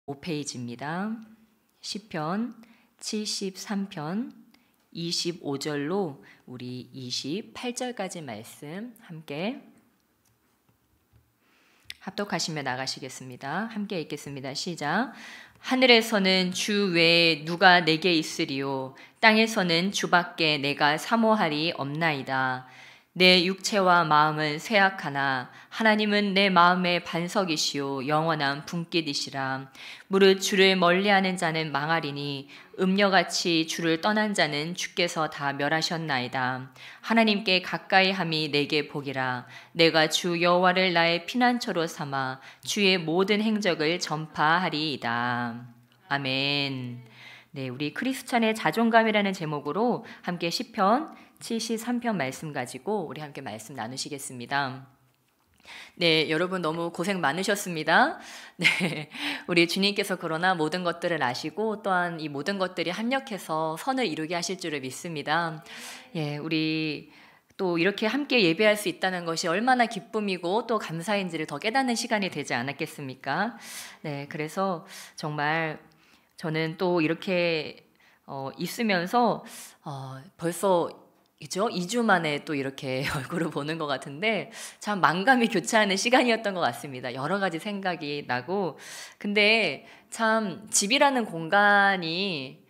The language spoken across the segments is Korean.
5페이지입니다. 시편 73편 25절로 우리 28절까지 말씀 함께 합독하시며 나가시겠습니다. 함께 읽겠습니다. 시작. 하늘에서는 주 외에 누가 내게 있으리요, 땅에서는 주밖에 내가 사모하리 없나이다. 내 육체와 마음은 쇠약하나 하나님은 내 마음의 반석이시요 영원한 분깃이시라. 무릇 주를 멀리하는 자는 망하리니 음녀같이 주를 떠난 자는 주께서 다 멸하셨나이다. 하나님께 가까이함이 내게 복이라. 내가 주 여호와를 나의 피난처로 삼아 주의 모든 행적을 전파하리이다. 아멘. 네, 우리 크리스찬의 자존감이라는 제목으로 함께 시편 73편 말씀 가지고 우리 함께 말씀 나누시겠습니다. 네, 여러분 너무 고생 많으셨습니다. 네, 우리 주님께서 그러나 모든 것들을 아시고 또한 이 모든 것들이 합력해서 선을 이루게 하실 줄을 믿습니다. 예, 우리 또 이렇게 함께 예배할 수 있다는 것이 얼마나 기쁨이고 또 감사인지를 더 깨닫는 시간이 되지 않았겠습니까? 네, 그래서 정말 저는 또 이렇게 있으면서 벌써 그죠? 2주 만에 또 이렇게 얼굴을 보는 것 같은데 참 만감이 교차하는 시간이었던 것 같습니다. 여러 가지 생각이 나고, 근데 참 집이라는 공간이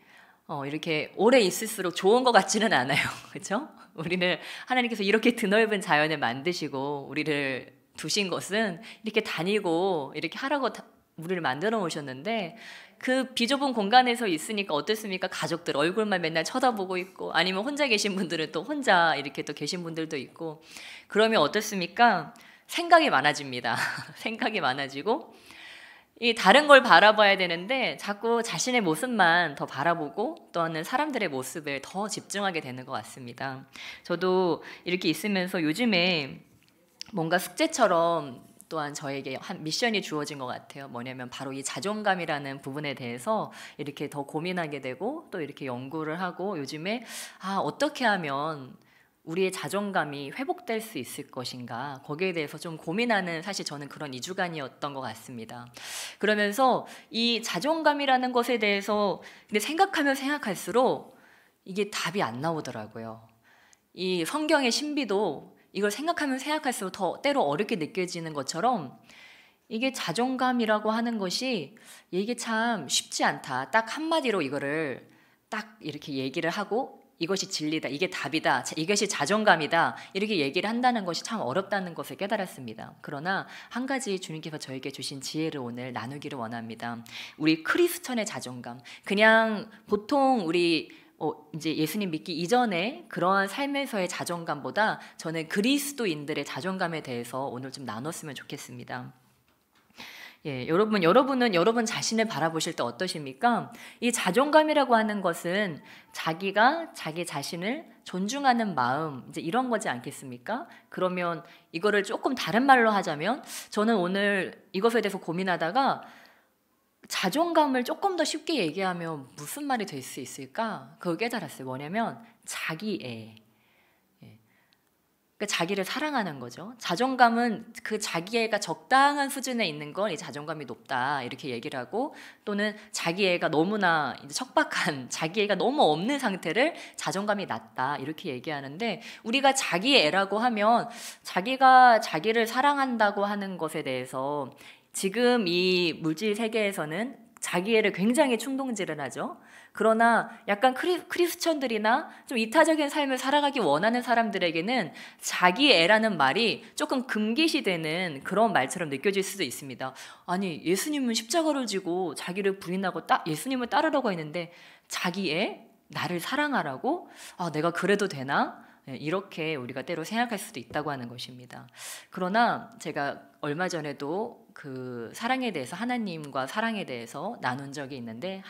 이렇게 오래 있을수록 좋은 것 같지는 않아요. 그렇죠? 우리는 하나님께서 이렇게 드넓은 자연을 만드시고 우리를 두신 것은 이렇게 다니고 이렇게 하라고 우리를 만들어 오셨는데, 그 비좁은 공간에서 있으니까 어떻습니까? 가족들 얼굴만 맨날 쳐다보고 있고, 아니면 혼자 계신 분들은 또 혼자 이렇게 또 계신 분들도 있고, 그러면 어떻습니까? 생각이 많아집니다. 생각이 많아지고, 이 다른 걸 바라봐야 되는데 자꾸 자신의 모습만 더 바라보고 또는 사람들의 모습을 더 집중하게 되는 것 같습니다. 저도 이렇게 있으면서 요즘에 뭔가 숙제처럼 또한 저에게 한 미션이 주어진 것 같아요. 뭐냐면 바로 이 자존감이라는 부분에 대해서 이렇게 더 고민하게 되고 또 이렇게 연구를 하고, 요즘에 어떻게 하면 우리의 자존감이 회복될 수 있을 것인가, 거기에 대해서 좀 고민하는, 사실 저는 그런 2주간이었던 것 같습니다. 그러면서 이 자존감이라는 것에 대해서 근데 생각하면 생각할수록 이게 답이 안 나오더라고요. 이 성경의 신비도 이걸 생각하면 생각할수록 더 때로 어렵게 느껴지는 것처럼, 이게 자존감이라고 하는 것이 이게 참 쉽지 않다. 딱 한마디로 이거를 딱 이렇게 얘기를 하고 이것이 진리다, 이게 답이다, 이것이 자존감이다, 이렇게 얘기를 한다는 것이 참 어렵다는 것을 깨달았습니다. 그러나 한 가지 주님께서 저에게 주신 지혜를 오늘 나누기를 원합니다. 우리 크리스천의 자존감, 그냥 보통 우리 이제 예수님 믿기 이전에 그러한 삶에서의 자존감보다 저는 그리스도인들의 자존감에 대해서 오늘 좀 나눴으면 좋겠습니다. 예, 여러분은 여러분 자신을 바라보실 때 어떠십니까? 이 자존감이라고 하는 것은 자기가 자기 자신을 존중하는 마음, 이제 이런 거지 않겠습니까? 그러면 이거를 조금 다른 말로 하자면, 저는 오늘 이것에 대해서 고민하다가 자존감을 조금 더 쉽게 얘기하면 무슨 말이 될 수 있을까? 그걸 깨달았어요. 뭐냐면 자기애. 그러니까 자기를 사랑하는 거죠. 자존감은 그 자기애가 적당한 수준에 있는 건 이 자존감이 높다, 이렇게 얘기를 하고, 또는 자기애가 너무나 이제 척박한, 자기애가 너무 없는 상태를 자존감이 낮다, 이렇게 얘기하는데, 우리가 자기애라고 하면 자기가 자기를 사랑한다고 하는 것에 대해서 지금 이 물질 세계에서는 자기애를 굉장히 충동질을 하죠. 그러나 약간 크리스천들이나 좀 이타적인 삶을 살아가기 원하는 사람들에게는 자기애라는 말이 조금 금기시 되는 그런 말처럼 느껴질 수도 있습니다. 아니, 예수님은 십자가를 지고 자기를 부인하고 예수님을 따르라고 했는데 자기애? 나를 사랑하라고? 내가 그래도 되나? 이렇게 우리가 때로 생각할 수도 있다고 하는 것입니다. 그러나 제가 얼마 전에도 그 사랑에 대해서, 하나님과 사랑에 대해서 나눈 적이 있는데,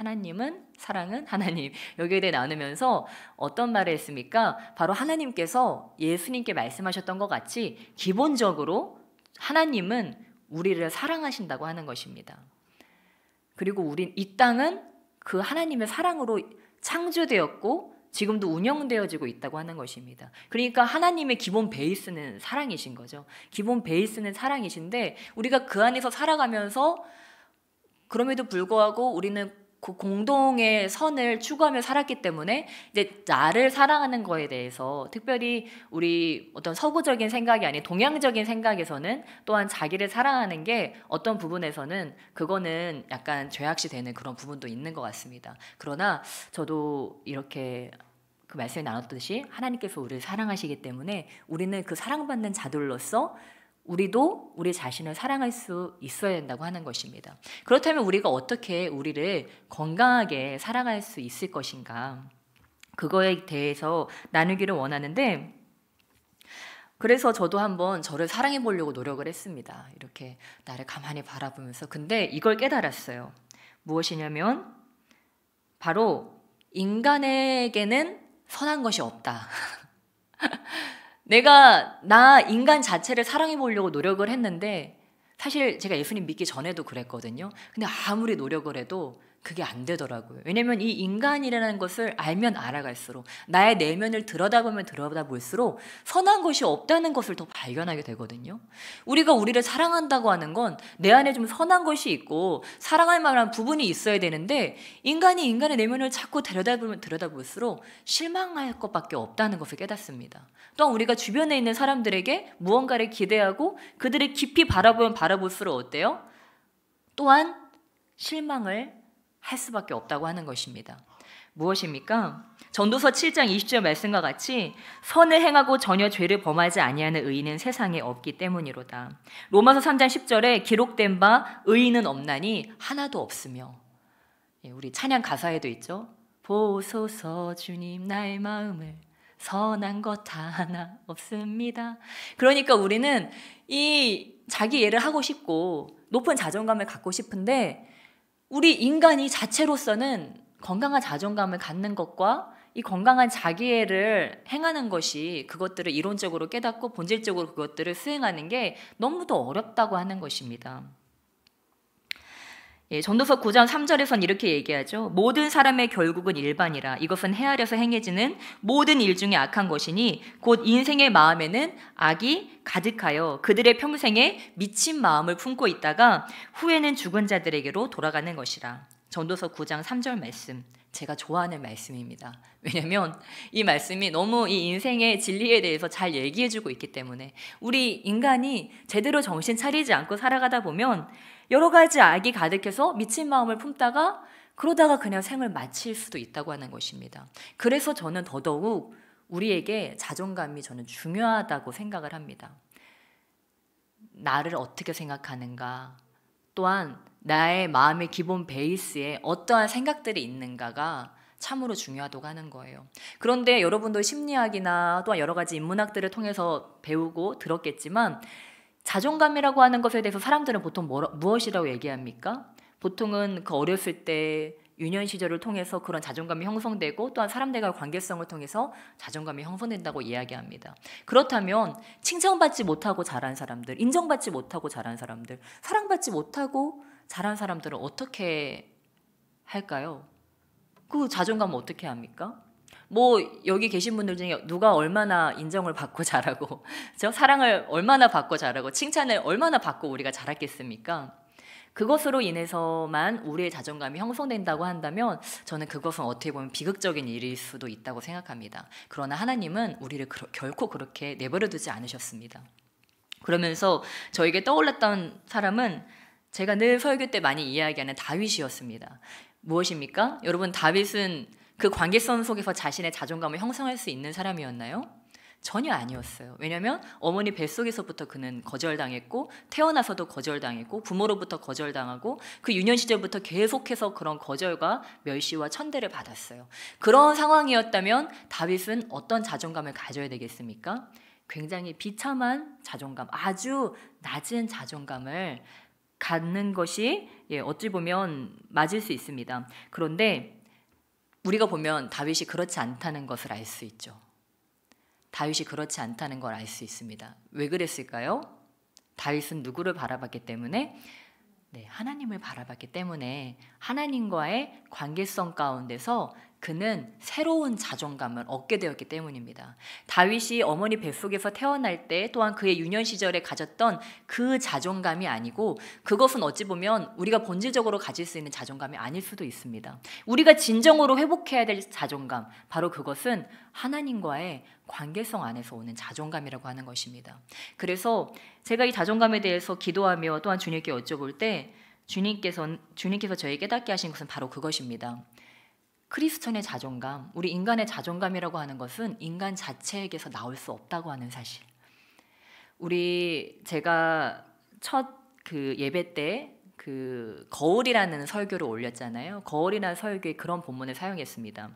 사랑은 하나님, 여기에 대해 나누면서 어떤 말을 했습니까? 바로 하나님께서 예수님께 말씀하셨던 것 같이 기본적으로 하나님은 우리를 사랑하신다고 하는 것입니다. 그리고 이 땅은 그 하나님의 사랑으로 창조되었고 지금도 운영되어지고 있다고 하는 것입니다. 그러니까 하나님의 기본 베이스는 사랑이신 거죠. 기본 베이스는 사랑이신데, 우리가 그 안에서 살아가면서 그럼에도 불구하고 우리는 그 공동의 선을 추구하며 살았기 때문에 이제 나를 사랑하는 거에 대해서 특별히 우리 어떤 서구적인 생각이 아닌 동양적인 생각에서는 또한 자기를 사랑하는 게 어떤 부분에서는 그거는 약간 죄악시 되는 그런 부분도 있는 것 같습니다. 그러나 저도 이렇게 그 말씀에 나눴듯이 하나님께서 우리를 사랑하시기 때문에 우리는 그 사랑받는 자들로서 우리도 우리 자신을 사랑할 수 있어야 된다고 하는 것입니다. 그렇다면 우리가 어떻게 우리를 건강하게 사랑할 수 있을 것인가? 그거에 대해서 나누기를 원하는데, 그래서 저도 한번 저를 사랑해 보려고 노력을 했습니다. 이렇게 나를 가만히 바라보면서. 근데 이걸 깨달았어요. 무엇이냐면 바로 인간에게는 선한 것이 없다. 내가 나 인간 자체를 사랑해 보려고 노력을 했는데 사실 제가 예수님 믿기 전에도 그랬거든요. 근데 아무리 노력을 해도 그게 안 되더라고요. 왜냐면 이 인간이라는 것을 알면 알아갈수록 나의 내면을 들여다보면 들여다볼수록 선한 것이 없다는 것을 더 발견하게 되거든요. 우리가 우리를 사랑한다고 하는 건 내 안에 좀 선한 것이 있고 사랑할 만한 부분이 있어야 되는데 인간이 인간의 내면을 자꾸 들여다보면 들여다볼수록 실망할 것밖에 없다는 것을 깨닫습니다. 또한 우리가 주변에 있는 사람들에게 무언가를 기대하고 그들을 깊이 바라보면 바라볼수록 어때요? 또한 실망을 할 수밖에 없다고 하는 것입니다. 무엇입니까? 전도서 7장 20절 말씀과 같이 선을 행하고 전혀 죄를 범하지 아니하는 의인은 세상에 없기 때문이로다. 로마서 3장 10절에 기록된 바 의인은 없나니 하나도 없으며, 우리 찬양 가사에도 있죠. 보소서 주님 나의 마음을 선한 것 하나 없습니다. 그러니까 우리는 이 자기 예를 하고 싶고 높은 자존감을 갖고 싶은데 우리 인간이 자체로서는 건강한 자존감을 갖는 것과 이 건강한 자기애를 행하는 것이 그것들을 이론적으로 깨닫고 본질적으로 그것들을 수행하는 게 너무도 어렵다고 하는 것입니다. 전도서 9장 3절에선 이렇게 얘기하죠. 모든 사람의 결국은 일반이라 이것은 헤아려서 행해지는 모든 일 중에 악한 것이니 곧 인생의 마음에는 악이 가득하여 그들의 평생에 미친 마음을 품고 있다가 후에는 죽은 자들에게로 돌아가는 것이라. 전도서 9장 3절 말씀, 제가 좋아하는 말씀입니다. 왜냐하면 이 말씀이 너무 이 인생의 진리에 대해서 잘 얘기해주고 있기 때문에 우리 인간이 제대로 정신 차리지 않고 살아가다 보면 여러 가지 악이 가득해서 미친 마음을 품다가 그러다가 그냥 생을 마칠 수도 있다고 하는 것입니다. 그래서 저는 더더욱 우리에게 자존감이 저는 중요하다고 생각을 합니다. 나를 어떻게 생각하는가, 또한 나의 마음의 기본 베이스에 어떠한 생각들이 있는가가 참으로 중요하다고 하는 거예요. 그런데 여러분도 심리학이나 또한 여러 가지 인문학들을 통해서 배우고 들었겠지만 자존감이라고 하는 것에 대해서 사람들은 보통 무엇이라고 얘기합니까? 보통은 그 어렸을 때 유년 시절을 통해서 그런 자존감이 형성되고 또한 사람들과의 관계성을 통해서 자존감이 형성된다고 이야기합니다. 그렇다면 칭찬받지 못하고 자란 사람들, 인정받지 못하고 자란 사람들, 사랑받지 못하고 자란 사람들은 어떻게 할까요? 그 자존감은 어떻게 합니까? 뭐 여기 계신 분들 중에 누가 얼마나 인정을 받고 자라고 저 사랑을 얼마나 받고 자라고 칭찬을 얼마나 받고 우리가 자랐겠습니까? 그것으로 인해서만 우리의 자존감이 형성된다고 한다면 저는 그것은 어떻게 보면 비극적인 일일 수도 있다고 생각합니다. 그러나 하나님은 우리를 결코 그렇게 내버려 두지 않으셨습니다. 그러면서 저에게 떠올랐던 사람은 제가 늘 설교 때 많이 이야기하는 다윗이었습니다. 무엇입니까? 여러분, 다윗은 그 관계성 속에서 자신의 자존감을 형성할 수 있는 사람이었나요? 전혀 아니었어요. 왜냐하면 어머니 뱃속에서부터 그는 거절당했고 태어나서도 거절당했고 부모로부터 거절당하고 그 유년 시절부터 계속해서 그런 거절과 멸시와 천대를 받았어요. 그런 상황이었다면 다윗은 어떤 자존감을 가져야 되겠습니까? 굉장히 비참한 자존감, 아주 낮은 자존감을 갖는 것이 어찌 보면 맞을 수 있습니다. 그런데 우리가 보면 다윗이 그렇지 않다는 것을 알 수 있죠. 다윗이 그렇지 않다는 걸 알 수 있습니다. 왜 그랬을까요? 다윗은 누구를 바라봤기 때문에? 하나님을 바라봤기 때문에 하나님과의 관계성 가운데서 그는 새로운 자존감을 얻게 되었기 때문입니다. 다윗이 어머니 뱃속에서 태어날 때 또한 그의 유년 시절에 가졌던 그 자존감이 아니고 그것은 어찌 보면 우리가 본질적으로 가질 수 있는 자존감이 아닐 수도 있습니다. 우리가 진정으로 회복해야 될 자존감, 바로 그것은 하나님과의 관계성 안에서 오는 자존감이라고 하는 것입니다. 그래서 제가 이 자존감에 대해서 기도하며 또한 주님께 여쭤볼 때 주님께서 저에게 깨닫게 하신 것은 바로 그것입니다. 크리스천의 자존감, 우리 인간의 자존감이라고 하는 것은 인간 자체에게서 나올 수 없다고 하는 사실. 제가 첫 그 예배 때 그 거울이라는 설교를 올렸잖아요. 거울이라는 설교에 그런 본문을 사용했습니다.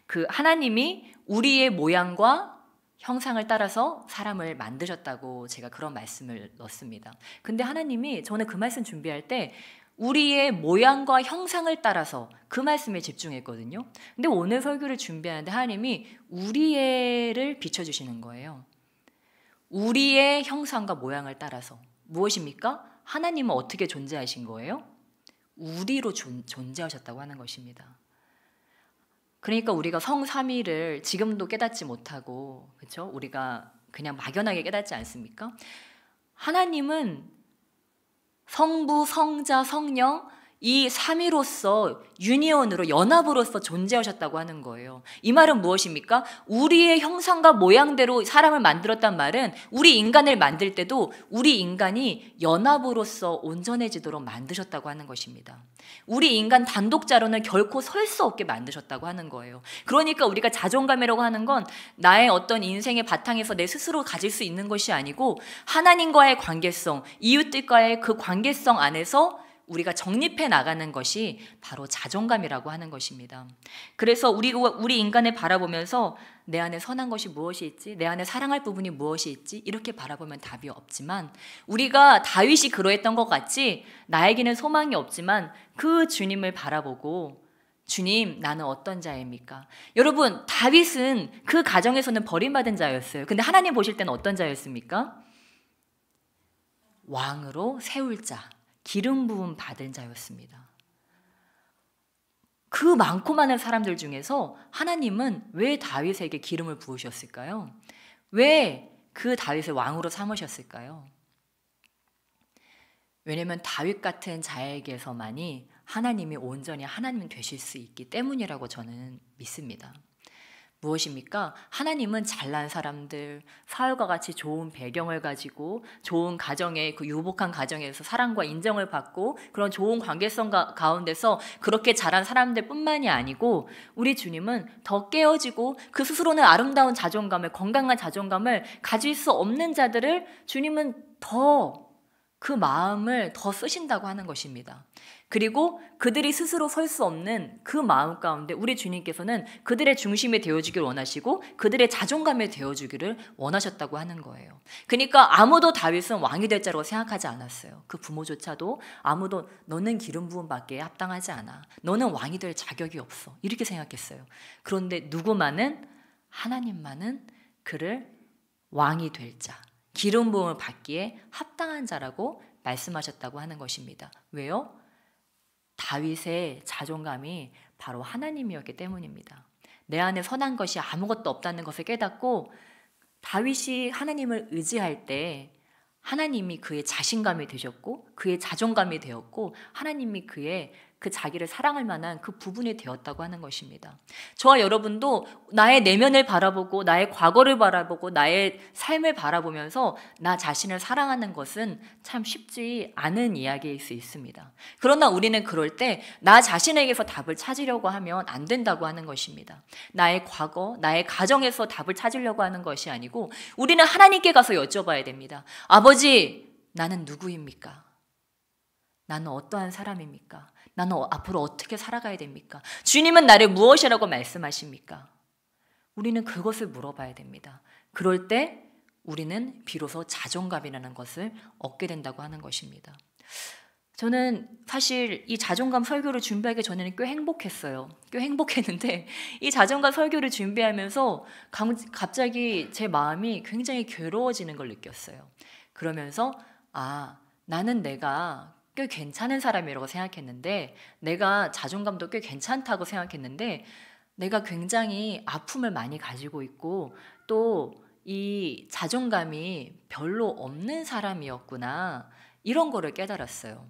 그 하나님이 우리의 모양과 형상을 따라서 사람을 만드셨다고 제가 그런 말씀을 넣었습니다. 근데 하나님이 저는 그 말씀 준비할 때 우리의 모양과 형상을 따라서 그 말씀에 집중했거든요. 근데 오늘 설교를 준비하는데 하나님이 우리의를 비춰주시는 거예요. 우리의 형상과 모양을 따라서. 무엇입니까? 하나님은 어떻게 존재하신 거예요? 우리로 존재하셨다고 하는 것입니다. 그러니까 우리가 성삼위를 지금도 깨닫지 못하고, 그렇죠? 우리가 그냥 막연하게 깨닫지 않습니까? 하나님은 성부, 성자, 성령 이 삼위로서 유니온으로 연합으로서 존재하셨다고 하는 거예요. 이 말은 무엇입니까? 우리의 형상과 모양대로 사람을 만들었단 말은 우리 인간을 만들 때도 우리 인간이 연합으로서 온전해지도록 만드셨다고 하는 것입니다. 우리 인간 단독자로는 결코 설 수 없게 만드셨다고 하는 거예요. 그러니까 우리가 자존감이라고 하는 건 나의 어떤 인생의 바탕에서 내 스스로 가질 수 있는 것이 아니고 하나님과의 관계성, 이웃들과의 그 관계성 안에서 우리가 정립해 나가는 것이 바로 자존감이라고 하는 것입니다. 그래서 우리 인간을 바라보면서 내 안에 선한 것이 무엇이 있지? 내 안에 사랑할 부분이 무엇이 있지? 이렇게 바라보면 답이 없지만 우리가 다윗이 그러했던 것 같이 나에게는 소망이 없지만 그 주님을 바라보고 주님, 나는 어떤 자입니까? 여러분, 다윗은 그 가정에서는 버림받은 자였어요. 근데 하나님 보실 때는 어떤 자였습니까? 왕으로 세울 자, 기름 부음 받은 자였습니다. 그 많고 많은 사람들 중에서 하나님은 왜 다윗에게 기름을 부으셨을까요? 왜 그 다윗을 왕으로 삼으셨을까요? 왜냐하면 다윗 같은 자에게서만이 하나님이 온전히 하나님 되실 수 있기 때문이라고 저는 믿습니다. 무엇입니까? 하나님은 잘난 사람들, 사울과 같이 좋은 배경을 가지고 좋은 가정에 그 유복한 가정에서 사랑과 인정을 받고 그런 좋은 관계성 가운데서 그렇게 자란 사람들 뿐만이 아니고 우리 주님은 더 깨어지고 그 스스로는 아름다운 자존감을 건강한 자존감을 가질 수 없는 자들을 주님은 더 그 마음을 더 쓰신다고 하는 것입니다. 그리고 그들이 스스로 설 수 없는 그 마음 가운데 우리 주님께서는 그들의 중심이 되어주길 원하시고 그들의 자존감이 되어주기를 원하셨다고 하는 거예요. 그러니까 아무도 다윗은 왕이 될 자라고 생각하지 않았어요. 그 부모조차도 아무도 너는 기름 부음 받기에 합당하지 않아. 너는 왕이 될 자격이 없어. 이렇게 생각했어요. 그런데 누구만은 하나님만은 그를 왕이 될 자, 기름 부음을 받기에 합당한 자라고 말씀하셨다고 하는 것입니다. 왜요? 다윗의 자존감이 바로 하나님이었기 때문입니다. 내 안에 선한 것이 아무것도 없다는 것을 깨닫고 다윗이 하나님을 의지할 때 하나님이 그의 자신감이 되셨고 그의 자존감이 되었고 하나님이 그의 그 자기를 사랑할 만한 그 부분이 되었다고 하는 것입니다. 저와 여러분도 나의 내면을 바라보고 나의 과거를 바라보고 나의 삶을 바라보면서 나 자신을 사랑하는 것은 참 쉽지 않은 이야기일 수 있습니다. 그러나 우리는 그럴 때 나 자신에게서 답을 찾으려고 하면 안 된다고 하는 것입니다. 나의 과거, 나의 가정에서 답을 찾으려고 하는 것이 아니고 우리는 하나님께 가서 여쭤봐야 됩니다. 아버지, 나는 누구입니까? 나는 어떠한 사람입니까? 나는 앞으로 어떻게 살아가야 됩니까? 주님은 나를 무엇이라고 말씀하십니까? 우리는 그것을 물어봐야 됩니다. 그럴 때 우리는 비로소 자존감이라는 것을 얻게 된다고 하는 것입니다. 저는 사실 이 자존감 설교를 준비하기 전에는 꽤 행복했어요. 꽤 행복했는데 이 자존감 설교를 준비하면서 갑자기 제 마음이 굉장히 괴로워지는 걸 느꼈어요. 그러면서 나는 내가 꽤 괜찮은 사람이라고 생각했는데 내가 자존감도 꽤 괜찮다고 생각했는데 내가 굉장히 아픔을 많이 가지고 있고 또 이 자존감이 별로 없는 사람이었구나. 이런 거를 깨달았어요.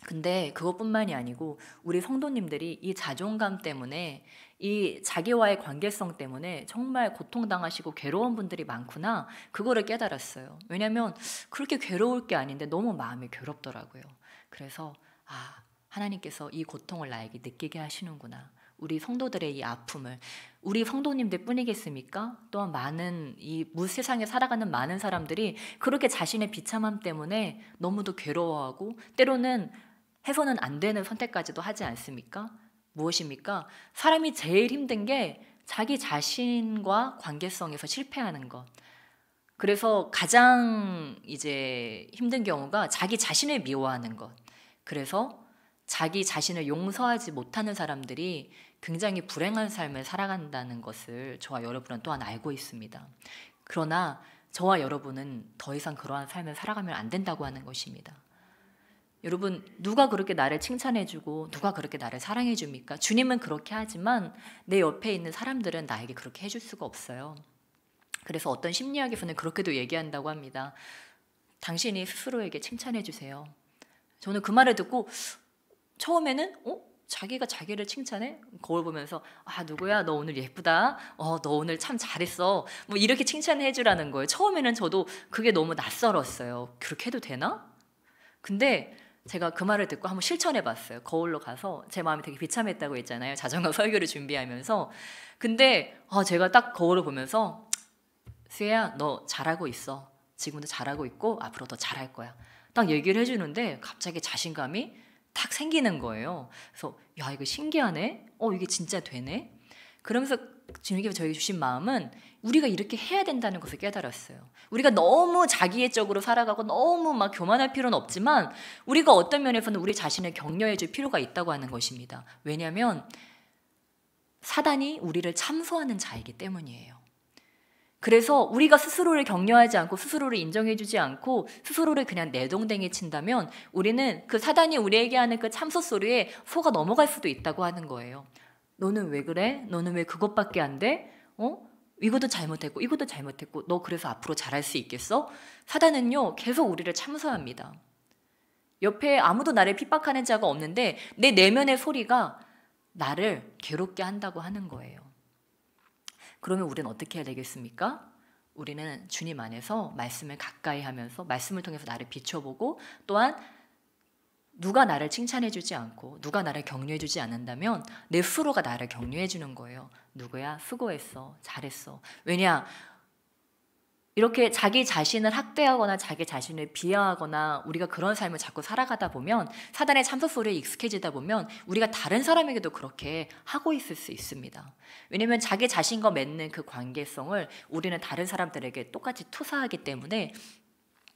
근데 그것뿐만이 아니고 우리 성도님들이 이 자존감 때문에 이 자기와의 관계성 때문에 정말 고통당하시고 괴로운 분들이 많구나. 그거를 깨달았어요. 왜냐하면 그렇게 괴로울 게 아닌데 너무 마음이 괴롭더라고요. 그래서 하나님께서 이 고통을 나에게 느끼게 하시는구나. 우리 성도들의 이 아픔을 우리 성도님들 뿐이겠습니까? 또한 많은 이 세상에 살아가는 많은 사람들이 그렇게 자신의 비참함 때문에 너무도 괴로워하고 때로는 해서는 안 되는 선택까지도 하지 않습니까? 무엇입니까? 사람이 제일 힘든 게 자기 자신과 관계성에서 실패하는 것. 그래서 가장 이제 힘든 경우가 자기 자신을 미워하는 것. 그래서 자기 자신을 용서하지 못하는 사람들이 굉장히 불행한 삶을 살아간다는 것을 저와 여러분은 또한 알고 있습니다. 그러나 저와 여러분은 더 이상 그러한 삶을 살아가면 안 된다고 하는 것입니다. 여러분, 누가 그렇게 나를 칭찬해주고 누가 그렇게 나를 사랑해줍니까? 주님은 그렇게 하지만 내 옆에 있는 사람들은 나에게 그렇게 해줄 수가 없어요. 그래서 어떤 심리학에서는 그렇게도 얘기한다고 합니다. 당신이 스스로에게 칭찬해주세요. 저는 그 말을 듣고 처음에는 자기가 자기를 칭찬해? 거울 보면서 누구야? 너 오늘 예쁘다. 너 오늘 참 잘했어. 뭐 이렇게 칭찬해 주라는 거예요. 처음에는 저도 그게 너무 낯설었어요. 그렇게 해도 되나? 근데 제가 그 말을 듣고 한번 실천해 봤어요. 거울로 가서 제 마음이 되게 비참했다고 했잖아요. 자전거 설교를 준비하면서. 근데 제가 딱 거울을 보면서 수혜야, 너 잘하고 있어. 지금도 잘하고 있고 앞으로 더 잘할 거야. 딱 얘기를 해주는데 갑자기 자신감이 탁 생기는 거예요. 그래서 야, 이거 신기하네. 이게 진짜 되네. 그러면서 주님께서 저에게 주신 마음은 우리가 이렇게 해야 된다는 것을 깨달았어요. 우리가 너무 자기애적으로 살아가고 너무 막 교만할 필요는 없지만 우리가 어떤 면에서는 우리 자신을 격려해 줄 필요가 있다고 하는 것입니다. 왜냐하면 사단이 우리를 참소하는 자이기 때문이에요. 그래서 우리가 스스로를 격려하지 않고 스스로를 인정해주지 않고 스스로를 그냥 내동댕이 친다면 우리는 그 사단이 우리에게 하는 그 참소 소리에 속아 넘어갈 수도 있다고 하는 거예요. 너는 왜 그래? 너는 왜 그것밖에 안 돼? 이것도 잘못했고 이것도 잘못했고 너 그래서 앞으로 잘할 수 있겠어? 사단은요 계속 우리를 참소합니다. 옆에 아무도 나를 핍박하는 자가 없는데 내 내면의 소리가 나를 괴롭게 한다고 하는 거예요. 그러면 우리는 어떻게 해야 되겠습니까? 우리는 주님 안에서 말씀을 가까이 하면서 말씀을 통해서 나를 비춰보고 또한 누가 나를 칭찬해주지 않고 누가 나를 격려해주지 않는다면 내 스스로가 나를 격려해주는 거예요. 누구야? 수고했어. 잘했어. 왜냐? 이렇게 자기 자신을 학대하거나 자기 자신을 비하하거나 우리가 그런 삶을 자꾸 살아가다 보면 사단의 참소 소리에 익숙해지다 보면 우리가 다른 사람에게도 그렇게 하고 있을 수 있습니다. 왜냐하면 자기 자신과 맺는 그 관계성을 우리는 다른 사람들에게 똑같이 투사하기 때문에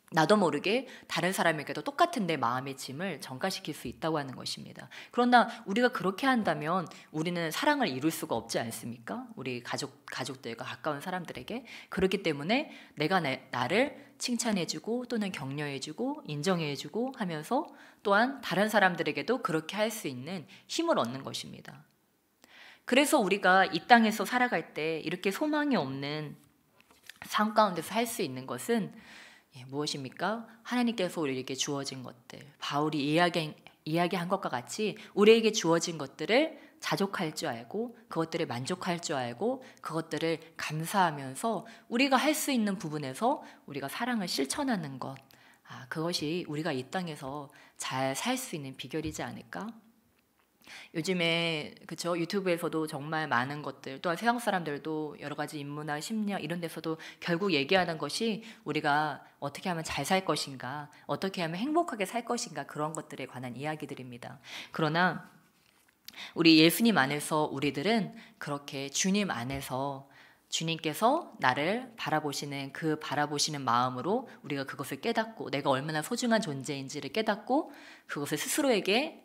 나도 모르게 다른 사람에게도 똑같은 내 마음의 짐을 전가시킬 수 있다고 하는 것입니다. 그러나 우리가 그렇게 한다면 우리는 사랑을 이룰 수가 없지 않습니까? 우리 가족들과 가까운 사람들에게. 그렇기 때문에 내가 나를 칭찬해주고 또는 격려해주고 인정해주고 하면서 또한 다른 사람들에게도 그렇게 할 수 있는 힘을 얻는 것입니다. 그래서 우리가 이 땅에서 살아갈 때 이렇게 소망이 없는 삶 가운데서 할 수 있는 것은 무엇입니까? 하나님께서 우리에게 주어진 것들, 바울이 이야기한 것과 같이 우리에게 주어진 것들을 자족할 줄 알고 그것들을 만족할 줄 알고 그것들을 감사하면서 우리가 할 수 있는 부분에서 우리가 사랑을 실천하는 것, 그것이 우리가 이 땅에서 잘 살 수 있는 비결이지 않을까? 요즘에 그쵸, 유튜브에서도 정말 많은 것들, 또한 세상 사람들도 여러 가지 인문학, 심리학 이런 데서도 결국 얘기하는 것이 우리가 어떻게 하면 잘 살 것인가, 어떻게 하면 행복하게 살 것인가, 그런 것들에 관한 이야기들입니다. 그러나 우리 예수님 안에서 우리들은 그렇게 주님 안에서 주님께서 나를 바라보시는 그 바라보시는 마음으로 우리가 그것을 깨닫고 내가 얼마나 소중한 존재인지를 깨닫고 그것을 스스로에게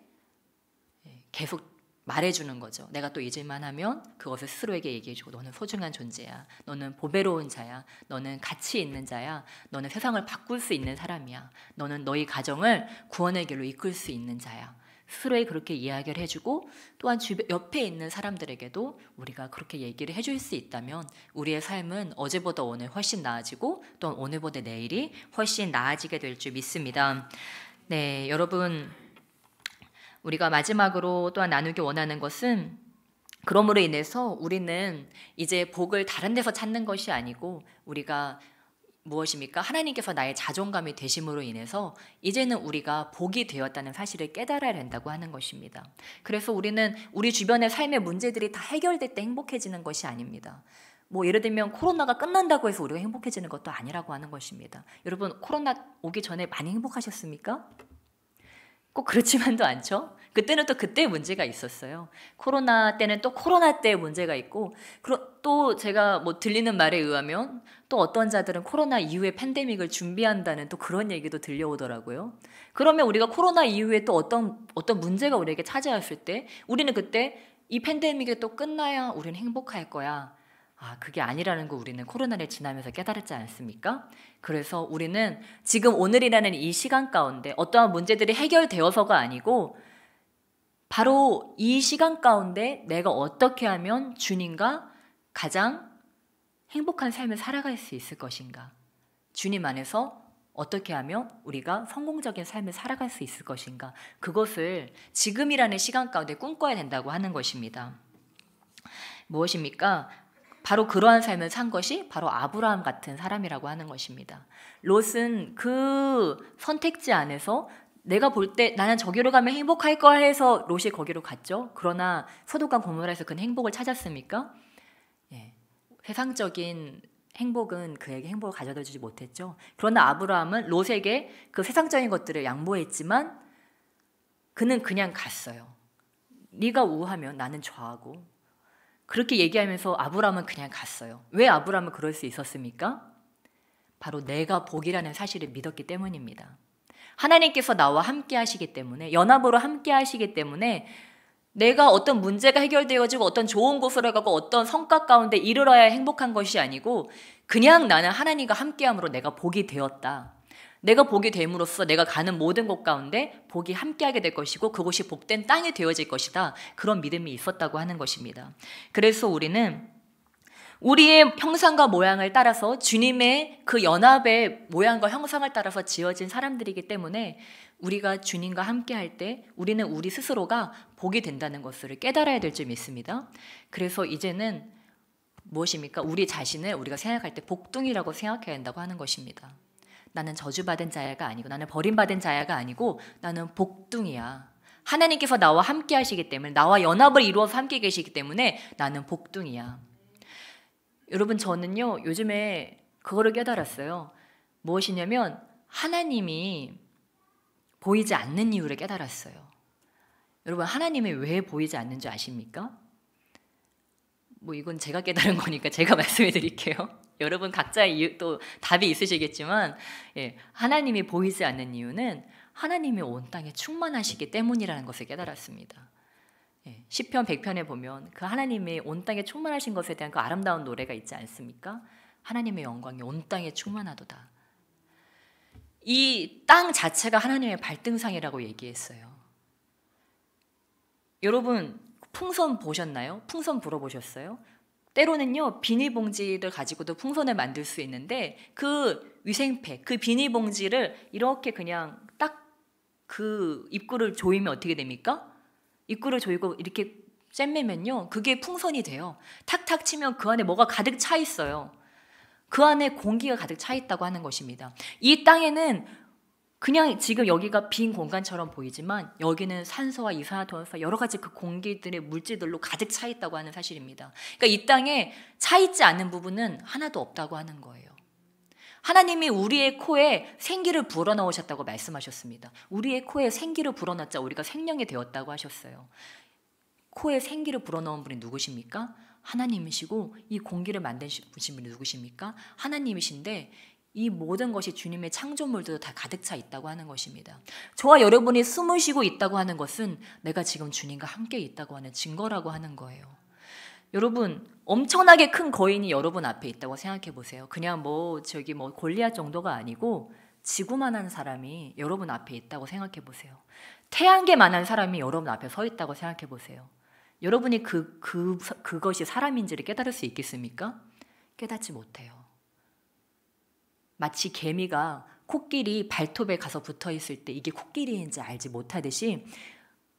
계속 말해주는 거죠. 내가 또 잊을만 하면 그것을 스스로에게 얘기해주고 너는 소중한 존재야. 너는 보배로운 자야. 너는 가치 있는 자야. 너는 세상을 바꿀 수 있는 사람이야. 너는 너희 가정을 구원의 길로 이끌 수 있는 자야. 스스로에 그렇게 이야기를 해주고 또한 옆에 있는 사람들에게도 우리가 그렇게 얘기를 해줄 수 있다면 우리의 삶은 어제보다 오늘 훨씬 나아지고 또 오늘보다 내일이 훨씬 나아지게 될 줄 믿습니다. 네, 여러분, 우리가 마지막으로 또한 나누기 원하는 것은 그러므로 인해서 우리는 이제 복을 다른 데서 찾는 것이 아니고 우리가 무엇입니까? 하나님께서 나의 자존감이 되심으로 인해서 이제는 우리가 복이 되었다는 사실을 깨달아야 된다고 하는 것입니다. 그래서 우리는 우리 주변의 삶의 문제들이 다 해결될 때 행복해지는 것이 아닙니다. 뭐 예를 들면 코로나가 끝난다고 해서 우리가 행복해지는 것도 아니라고 하는 것입니다. 여러분, 코로나 오기 전에 많이 행복하셨습니까? 꼭 그렇지만도 않죠. 그때는 또 그때의 문제가 있었어요. 코로나 때는 또 코로나 때의 문제가 있고, 또 제가 뭐 들리는 말에 의하면 또 어떤 자들은 코로나 이후에 팬데믹을 준비한다는 또 그런 얘기도 들려오더라고요. 그러면 우리가 코로나 이후에 또 어떤 문제가 우리에게 찾아왔을 때 우리는 그때 이 팬데믹이 또 끝나야 우리는 행복할 거야. 그게 아니라는 거 우리는 코로나를 지나면서 깨달았지 않습니까? 그래서 우리는 지금 오늘이라는 이 시간 가운데 어떠한 문제들이 해결되어서가 아니고 바로 이 시간 가운데 내가 어떻게 하면 주님과 가장 행복한 삶을 살아갈 수 있을 것인가? 주님 안에서 어떻게 하면 우리가 성공적인 삶을 살아갈 수 있을 것인가? 그것을 지금이라는 시간 가운데 꿈꿔야 된다고 하는 것입니다. 무엇입니까? 바로 그러한 삶을 산 것이 바로 아브라함 같은 사람이라고 하는 것입니다. 롯은 그 선택지 안에서 내가 볼 때 나는 저기로 가면 행복할 거야 해서 롯이 거기로 갔죠. 그러나 소돔과 고모라에서 그는 행복을 찾았습니까? 예. 세상적인 행복은 그에게 행복을 가져다 주지 못했죠. 그러나 아브라함은 롯에게 그 세상적인 것들을 양보했지만 그는 그냥 갔어요. 네가 우하면 나는 좌하고 그렇게 얘기하면서 아브라함은 그냥 갔어요. 왜 아브라함은 그럴 수 있었습니까? 바로 내가 복이라는 사실을 믿었기 때문입니다. 하나님께서 나와 함께 하시기 때문에, 연합으로 함께 하시기 때문에 내가 어떤 문제가 해결되어지고 어떤 좋은 곳으로 가고 어떤 성과 가운데 이르러야 행복한 것이 아니고 그냥 나는 하나님과 함께함으로 내가 복이 되었다. 내가 복이 됨으로써 내가 가는 모든 곳 가운데 복이 함께하게 될 것이고 그곳이 복된 땅이 되어질 것이다. 그런 믿음이 있었다고 하는 것입니다. 그래서 우리는 우리의 형상과 모양을 따라서 주님의 그 연합의 모양과 형상을 따라서 지어진 사람들이기 때문에 우리가 주님과 함께할 때 우리는 우리 스스로가 복이 된다는 것을 깨달아야 될 줄 믿습니다. 그래서 이제는 무엇입니까? 우리 자신을 우리가 생각할 때 복둥이라고 생각해야 한다고 하는 것입니다. 나는 저주받은 자야가 아니고 나는 버림받은 자야가 아니고 나는 복둥이야. 하나님께서 나와 함께 하시기 때문에 나와 연합을 이루어서 함께 계시기 때문에 나는 복둥이야. 여러분, 저는요 요즘에 그거를 깨달았어요. 무엇이냐면 하나님이 보이지 않는 이유를 깨달았어요. 여러분, 하나님이 왜 보이지 않는 줄 아십니까? 뭐 이건 제가 깨달은 거니까 제가 말씀해 드릴게요. 여러분 각자의 이유, 또 답이 있으시겠지만 하나님이 보이지 않는 이유는 하나님이 온 땅에 충만하시기 때문이라는 것을 깨달았습니다. 시편 100편에 보면 그 하나님이 온 땅에 충만하신 것에 대한 그 아름다운 노래가 있지 않습니까? 하나님의 영광이 온 땅에 충만하도다. 이 땅 자체가 하나님의 발등상이라고 얘기했어요. 여러분 풍선 보셨나요? 풍선 불어보셨어요? 때로는요 비닐봉지를 가지고도 풍선을 만들 수 있는데 그 위생팩, 그 비닐봉지를 이렇게 그냥 딱 그 입구를 조이면 어떻게 됩니까? 입구를 조이고 이렇게 잼매면요 그게 풍선이 돼요. 탁탁 치면 그 안에 뭐가 가득 차 있어요. 그 안에 공기가 가득 차 있다고 하는 것입니다. 이 땅에는 그냥 지금 여기가 빈 공간처럼 보이지만 여기는 산소와 이산화탄소와 여러 가지 그 공기들의 물질들로 가득 차 있다고 하는 사실입니다. 그러니까 이 땅에 차 있지 않은 부분은 하나도 없다고 하는 거예요. 하나님이 우리의 코에 생기를 불어넣으셨다고 말씀하셨습니다. 우리의 코에 생기를 불어넣자 우리가 생명이 되었다고 하셨어요. 코에 생기를 불어넣은 분이 누구십니까? 하나님이시고 이 공기를 만드신 분이 누구십니까? 하나님이신데 이 모든 것이 주님의 창조물들도 다 가득 차 있다고 하는 것입니다. 저와 여러분이 숨을 쉬고 있다고 하는 것은 내가 지금 주님과 함께 있다고 하는 증거라고 하는 거예요. 여러분 엄청나게 큰 거인이 여러분 앞에 있다고 생각해 보세요. 그냥 뭐 골리앗 정도가 아니고 지구만한 사람이 여러분 앞에 있다고 생각해 보세요. 태양계만한 사람이 여러분 앞에 서 있다고 생각해 보세요. 여러분이 그것이 사람인지를 깨달을 수 있겠습니까? 깨닫지 못해요. 마치 개미가 코끼리 발톱에 가서 붙어 있을 때 이게 코끼리인지 알지 못하듯이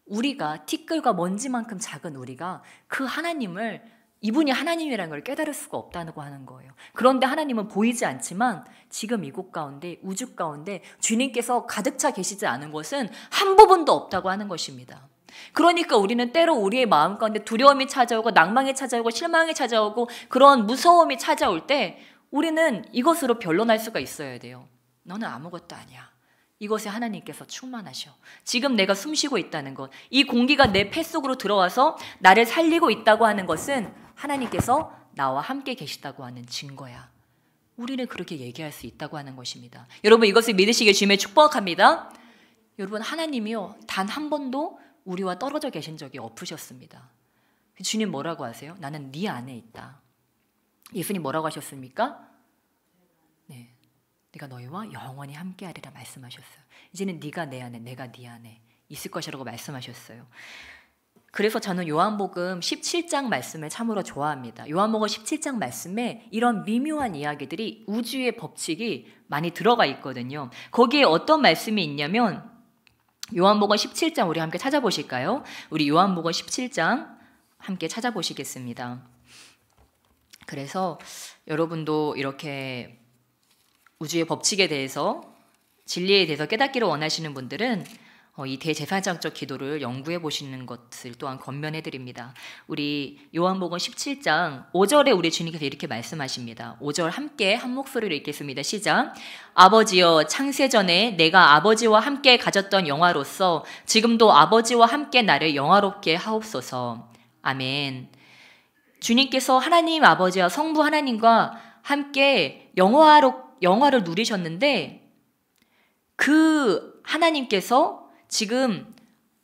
우리가 티끌과 먼지만큼 작은 우리가 그 하나님을 이분이 하나님이라는 걸 깨달을 수가 없다고 하는 거예요. 그런데 하나님은 보이지 않지만 지금 이곳 가운데 우주 가운데 주님께서 가득 차 계시지 않은 곳은 한 부분도 없다고 하는 것입니다. 그러니까 우리는 때로 우리의 마음 가운데 두려움이 찾아오고 낭망이 찾아오고 실망이 찾아오고 그런 무서움이 찾아올 때 우리는 이것으로 변론할 수가 있어야 돼요. 너는 아무것도 아니야. 이것에 하나님께서 충만하셔. 지금 내가 숨쉬고 있다는 것, 이 공기가 내 폐 속으로 들어와서 나를 살리고 있다고 하는 것은 하나님께서 나와 함께 계시다고 하는 증거야. 우리는 그렇게 얘기할 수 있다고 하는 것입니다. 여러분 이것을 믿으시길 주님의 축복합니다. 여러분 하나님이요 단 한 번도 우리와 떨어져 계신 적이 없으셨습니다. 주님 뭐라고 하세요? 나는 네 안에 있다. 예수님 뭐라고 하셨습니까? 네, 내가 너희와 영원히 함께하리라 말씀하셨어요. 이제는 네가 내 안에 내가 네 안에 있을 것이라고 말씀하셨어요. 그래서 저는 요한복음 17장 말씀을 참으로 좋아합니다. 요한복음 17장 말씀에 이런 미묘한 이야기들이 우주의 법칙이 많이 들어가 있거든요. 거기에 어떤 말씀이 있냐면 요한복음 17장 우리 함께 찾아보실까요? 우리 요한복음 17장 함께 찾아보시겠습니다. 그래서 여러분도 이렇게 우주의 법칙에 대해서 진리에 대해서 깨닫기를 원하시는 분들은 이 대제사장적 기도를 연구해 보시는 것을 또한 권면해 드립니다. 우리 요한복음 17장 5절에 우리 주님께서 이렇게 말씀하십니다. 5절 함께 한 목소리로 읽겠습니다. 시작. 아버지여 창세전에 내가 아버지와 함께 가졌던 영화로서 지금도 아버지와 함께 나를 영화롭게 하옵소서. 아멘. 주님께서 하나님 아버지와 성부 하나님과 함께 영화를 누리셨는데 그 하나님께서 지금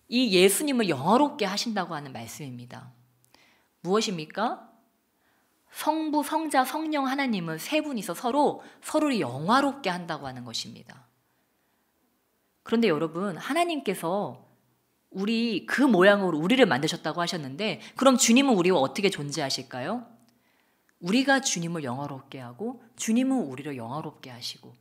이 예수님을 영화롭게 하신다고 하는 말씀입니다. 무엇입니까? 성부, 성자, 성령 하나님은 세 분이서 서로를 영화롭게 한다고 하는 것입니다. 그런데 여러분 하나님께서 우리 그 모양으로 우리를 만드셨다고 하셨는데 그럼 주님은 우리와 어떻게 존재하실까요? 우리가 주님을 영화롭게 하고 주님은 우리를 영화롭게 하시고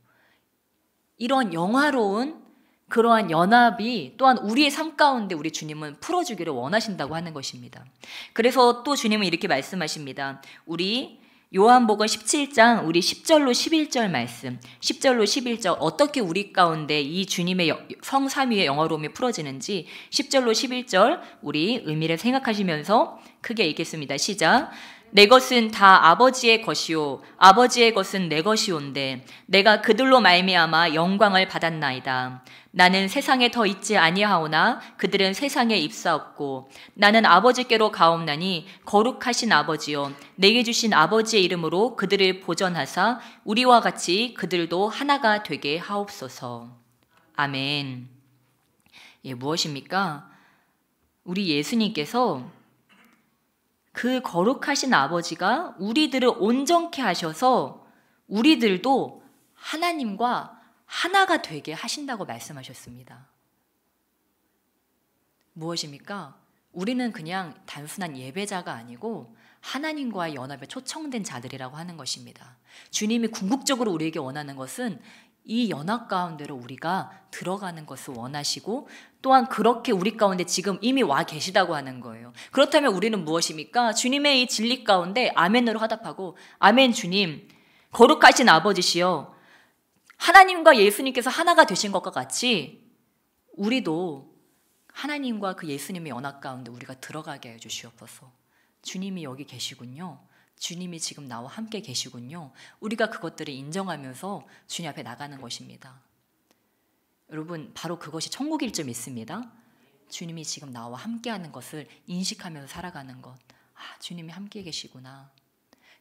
이런 영화로운 그러한 연합이 또한 우리의 삶 가운데 우리 주님은 풀어주기를 원하신다고 하는 것입니다. 그래서 또 주님은 이렇게 말씀하십니다. 우리 요한복음 17장 우리 10절로 11절 말씀 10절로 11절 어떻게 우리 가운데 이 주님의 성삼위의 영화로움이 풀어지는지 10절로 11절 우리 의미를 생각하시면서 크게 읽겠습니다. 시작. 내 것은 다 아버지의 것이요 아버지의 것은 내 것이온데 내가 그들로 말미암아 영광을 받았나이다. 나는 세상에 더 있지 아니하오나 그들은 세상에 입사없고 나는 아버지께로 가옵나니 거룩하신 아버지여 내게 주신 아버지의 이름으로 그들을 보전하사 우리와 같이 그들도 하나가 되게 하옵소서. 아멘. 예, 무엇입니까? 우리 예수님께서 그 거룩하신 아버지가 우리들을 온전케 하셔서 우리들도 하나님과 하나가 되게 하신다고 말씀하셨습니다. 무엇입니까? 우리는 그냥 단순한 예배자가 아니고 하나님과의 연합에 초청된 자들이라고 하는 것입니다. 주님이 궁극적으로 우리에게 원하는 것은 이 연합 가운데로 우리가 들어가는 것을 원하시고 또한 그렇게 우리 가운데 지금 이미 와 계시다고 하는 거예요. 그렇다면 우리는 무엇입니까? 주님의 이 진리 가운데 아멘으로 화답하고 아멘 주님 거룩하신 아버지시여 하나님과 예수님께서 하나가 되신 것과 같이 우리도 하나님과 그 예수님의 연합 가운데 우리가 들어가게 해주시옵소서. 주님이 여기 계시군요. 주님이 지금 나와 함께 계시군요. 우리가 그것들을 인정하면서 주님 앞에 나가는 것입니다. 여러분 바로 그것이 천국일 줄 믿습니다. 주님이 지금 나와 함께하는 것을 인식하면서 살아가는 것. 주님이 함께 계시구나.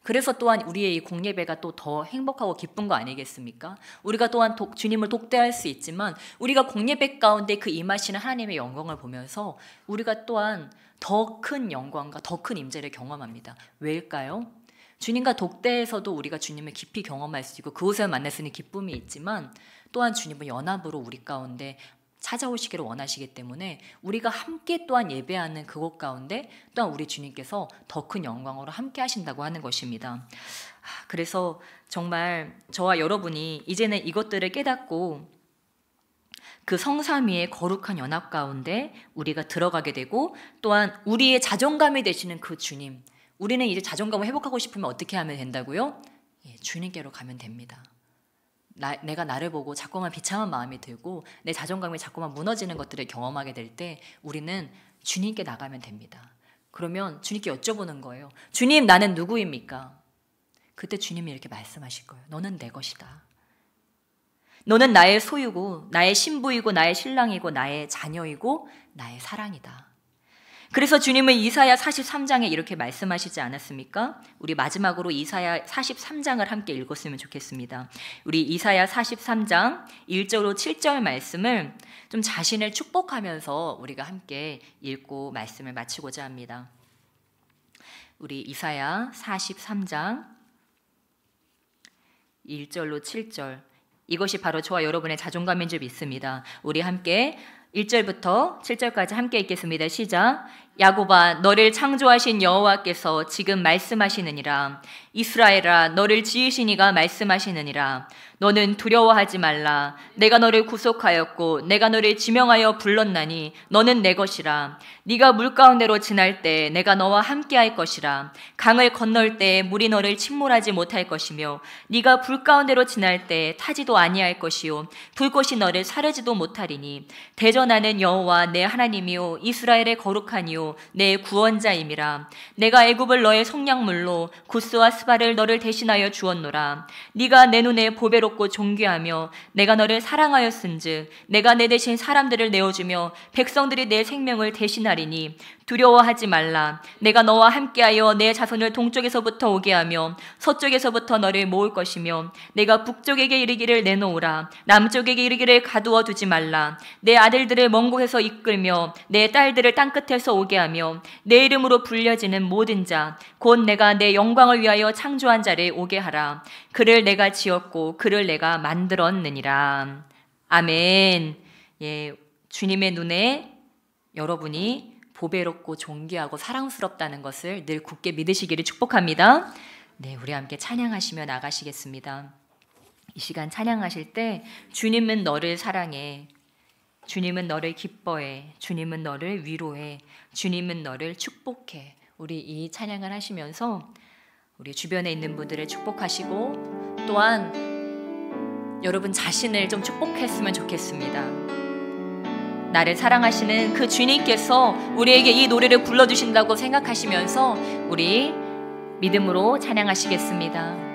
그래서 또한 우리의 이 공예배가 또 더 행복하고 기쁜 거 아니겠습니까? 우리가 또한 주님을 독대할 수 있지만 우리가 공예배 가운데 그 임하시는 하나님의 영광을 보면서 우리가 또한 더 큰 영광과 더 큰 임재를 경험합니다. 왜일까요? 주님과 독대에서도 우리가 주님을 깊이 경험할 수 있고 그곳에서 만날 수 있는 기쁨이 있지만 또한 주님은 연합으로 우리 가운데 찾아오시기를 원하시기 때문에 우리가 함께 또한 예배하는 그곳 가운데 또한 우리 주님께서 더 큰 영광으로 함께 하신다고 하는 것입니다. 그래서 정말 저와 여러분이 이제는 이것들을 깨닫고 그 성삼위의 거룩한 연합 가운데 우리가 들어가게 되고, 또한 우리의 자존감이 되시는 그 주님, 우리는 이제 자존감을 회복하고 싶으면 어떻게 하면 된다고요? 주님께로 가면 됩니다. 내가 나를 보고 자꾸만 비참한 마음이 들고 내 자존감이 자꾸만 무너지는 것들을 경험하게 될 때 우리는 주님께 나가면 됩니다. 그러면 주님께 여쭤보는 거예요. 주님, 나는 누구입니까? 그때 주님이 이렇게 말씀하실 거예요. 너는 내 것이다. 너는 나의 소유고 나의 신부이고 나의 신랑이고 나의 자녀이고 나의 사랑이다. 그래서 주님은 이사야 43장에 이렇게 말씀하시지 않았습니까? 우리 마지막으로 이사야 43장을 함께 읽었으면 좋겠습니다. 우리 이사야 43장 1절로 7절 말씀을 좀 자신을 축복하면서 우리가 함께 읽고 말씀을 마치고자 합니다. 우리 이사야 43장 1절로 7절, 이것이 바로 저와 여러분의 자존감인 줄 믿습니다. 우리 함께 1절부터 7절까지 함께 읽겠습니다. 시작. 야곱아, 너를 창조하신 여호와께서 지금 말씀하시느니라. 이스라엘아, 너를 지으신 이가 말씀하시느니라. 너는 두려워하지 말라. 내가 너를 구속하였고 내가 너를 지명하여 불렀나니 너는 내 것이라. 네가 물 가운데로 지날 때 내가 너와 함께할 것이라. 강을 건널 때 물이 너를 침몰하지 못할 것이며 네가 불 가운데로 지날 때 타지도 아니할 것이요 불꽃이 너를 사르지도 못하리니 대전하는 여호와 내 하나님이요 이스라엘의 거룩하니요 내 구원자임이라. 내가 애굽을 너의 속량물로 구스와 스바를 너를 대신하여 주었노라. 네가 내 눈에 보배롭고 존귀하며 내가 너를 사랑하였은즉 내가 내 대신 사람들을 내어주며 백성들이 내 생명을 대신하리니 두려워하지 말라. 내가 너와 함께하여 내 자손을 동쪽에서부터 오게 하며 서쪽에서부터 너를 모을 것이며 내가 북쪽에게 이르기를 내놓으라. 남쪽에게 이르기를 가두어 두지 말라. 내 아들들을 먼 곳에서 이끌며 내 딸들을 땅끝에서 오게 하며 내 이름으로 불려지는 모든 자 곧 내가 내 영광을 위하여 창조한 자를 오게 하라. 그를 내가 지었고 그를 내가 만들었느니라. 아멘. 주님의 눈에 여러분이 보배롭고 존귀하고 사랑스럽다는 것을 늘 굳게 믿으시기를 축복합니다. 네, 우리 함께 찬양하시며 나가시겠습니다. 이 시간 찬양하실 때 주님은 너를 사랑해, 주님은 너를 기뻐해, 주님은 너를 위로해, 주님은 너를 축복해. 우리 이 찬양을 하시면서 우리 주변에 있는 분들을 축복하시고 또한 여러분 자신을 좀 축복했으면 좋겠습니다. 나를 사랑하시는 그 주님께서 우리에게 이 노래를 불러주신다고 생각하시면서 우리 믿음으로 찬양하시겠습니다.